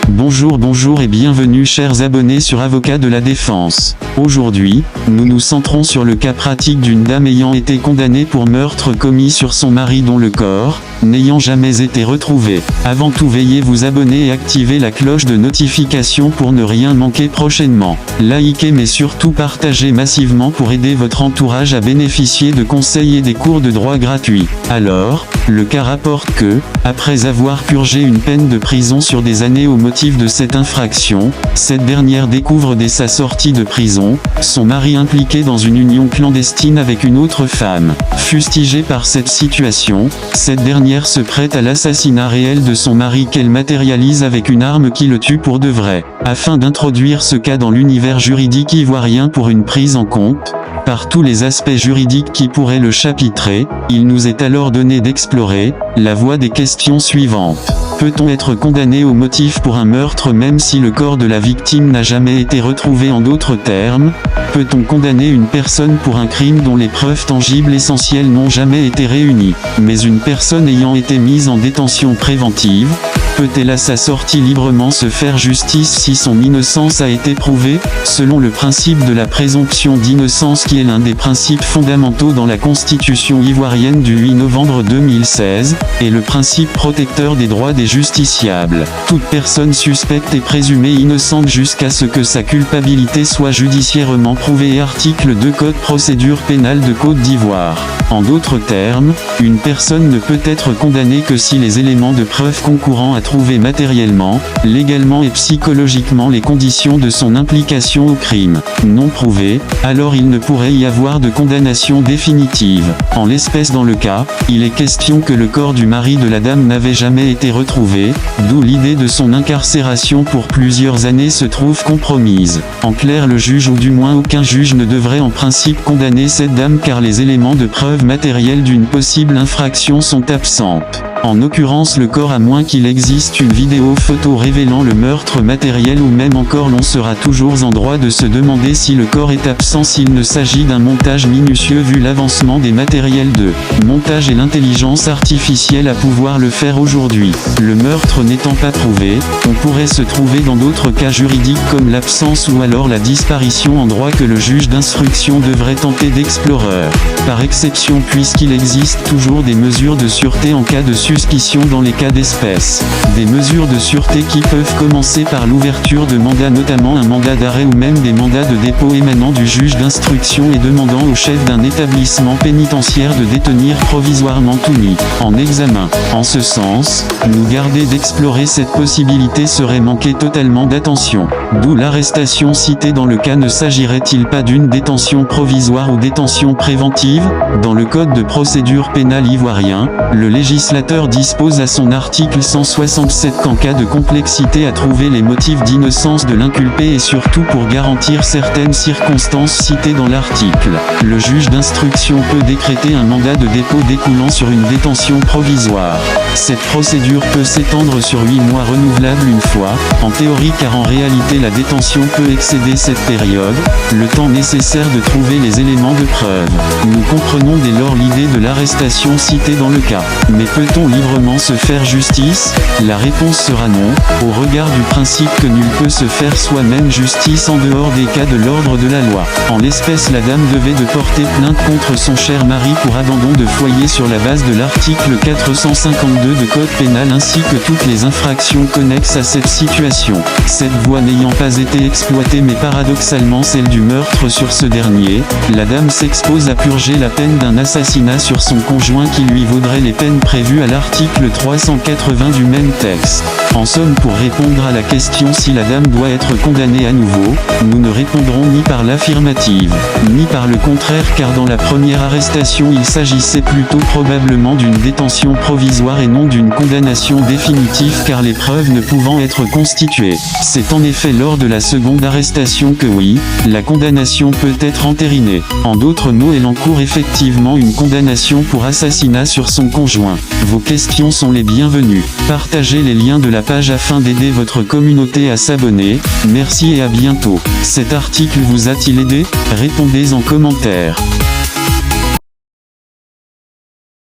Bonjour et bienvenue chers abonnés sur Avocat de la Défense. Aujourd'hui, nous nous centrons sur le cas pratique d'une dame ayant été condamnée pour meurtre commis sur son mari dont le corps, n'ayant jamais été retrouvé. Avant tout veuillez vous abonner et activer la cloche de notification pour ne rien manquer prochainement. Likez mais surtout partagez massivement pour aider votre entourage à bénéficier de conseils et des cours de droit gratuits. Alors, le cas rapporte que, après avoir purgé une peine de prison sur des années au motif de cette infraction, cette dernière découvre dès sa sortie de prison, son mari impliqué dans une union clandestine avec une autre femme. Fustigée par cette situation, cette dernière se prête à l'assassinat réel de son mari qu'elle matérialise avec une arme qui le tue pour de vrai. Afin d'introduire ce cas dans l'univers juridique ivoirien pour une prise en compte, par tous les aspects juridiques qui pourraient le chapitrer, il nous est alors donné d'explorer la voie des questions suivantes. Peut-on être condamné au motif pour un meurtre même si le corps de la victime n'a jamais été retrouvé? En d'autres termes, peut-on condamner une personne pour un crime dont les preuves tangibles essentielles n'ont jamais été réunies? Mais une personne ayant été mise en détention préventive, peut-elle à sa sortie librement se faire justice si son innocence a été prouvée? Selon le principe de la présomption d'innocence qui est l'un des principes fondamentaux dans la Constitution ivoirienne du 8 novembre 2016, et le principe protecteur des droits des justiciables, toute personne suspecte est présumée innocente jusqu'à ce que sa culpabilité soit judiciairement prouvée. Article 2 Code procédure pénale de Côte d'Ivoire. En d'autres termes, une personne ne peut être condamnée que si les éléments de preuve concourant à trouver matériellement, légalement et psychologiquement les conditions de son implication au crime non prouvées, alors il ne pourrait y avoir de condamnation définitive. En l'espèce dans le cas, il est question que le corps du mari de la dame n'avait jamais été retrouvé, d'où l'idée de son incarcération pour plusieurs années se trouve compromise. En clair, le juge ou du moins aucun juge ne devrait en principe condamner cette dame car les éléments de preuve matériels d'une possible infraction sont absentes. En l'occurrence le corps, à moins qu'il existe une vidéo photo révélant le meurtre matériel, ou même encore l'on sera toujours en droit de se demander si le corps est absent s'il ne s'agit d'un montage minutieux vu l'avancement des matériels de montage et l'intelligence artificielle à pouvoir le faire aujourd'hui. Le meurtre n'étant pas prouvé, on pourrait se trouver dans d'autres cas juridiques comme l'absence ou alors la disparition en droit que le juge d'instruction devrait tenter d'explorer. Par exception, puisqu'il existe toujours des mesures de sûreté en cas de suspicion dans les cas d'espèce. Des mesures de sûreté qui peuvent commencer par l'ouverture de mandats, notamment un mandat d'arrêt ou même des mandats de dépôt émanant du juge d'instruction et demandant au chef d'un établissement pénitentiaire de détenir provisoirement tout mis en examen. En ce sens, nous garder d'explorer cette possibilité serait manquer totalement d'attention. D'où l'arrestation citée dans le cas. Ne s'agirait-il pas d'une détention provisoire ou détention préventive? Dans le Code de procédure pénale ivoirien, le législateur dispose à son article 167 qu'en cas de complexité à trouver les motifs d'innocence de l'inculpé et surtout pour garantir certaines circonstances citées dans l'article, le juge d'instruction peut décréter un mandat de dépôt découlant sur une détention provisoire. Cette procédure peut s'étendre sur 8 mois renouvelables une fois, en théorie, car en réalité la détention peut excéder cette période, le temps nécessaire de trouver les éléments de preuve. Nous comprenons dès lors l'idée de l'arrestation citée dans le cas. Mais peut-on librement se faire justice? La réponse sera non, au regard du principe que nul peut se faire soi-même justice en dehors des cas de l'ordre de la loi. En l'espèce, la dame devait de porter plainte contre son cher mari pour abandon de foyer sur la base de l'article 452 de Code pénal ainsi que toutes les infractions connexes à cette situation. Cette voie n'ayant pas été exploitée mais paradoxalement celle du meurtre sur ce dernier, la dame s'expose à purger la peine d'un assassinat sur son conjoint qui lui vaudrait les peines prévues à l'article 380 du même texte. En somme, pour répondre à la question si la dame doit être condamnée à nouveau, nous ne répondrons ni par l'affirmative, ni par le contraire, car dans la première arrestation il s'agissait plutôt probablement d'une détention provisoire et non d'une condamnation définitive, car les preuves ne pouvant être constituées. C'est en effet lors de la seconde arrestation que oui, la condamnation peut être entérinée. En d'autres mots, elle encourt effectivement une condamnation pour assassinat sur son conjoint. Vos questions sont les bienvenues. Partagez les liens de la page afin d'aider votre communauté à s'abonner. Merci et à bientôt. Cet article vous a-t-il aidé? Répondez en commentaire.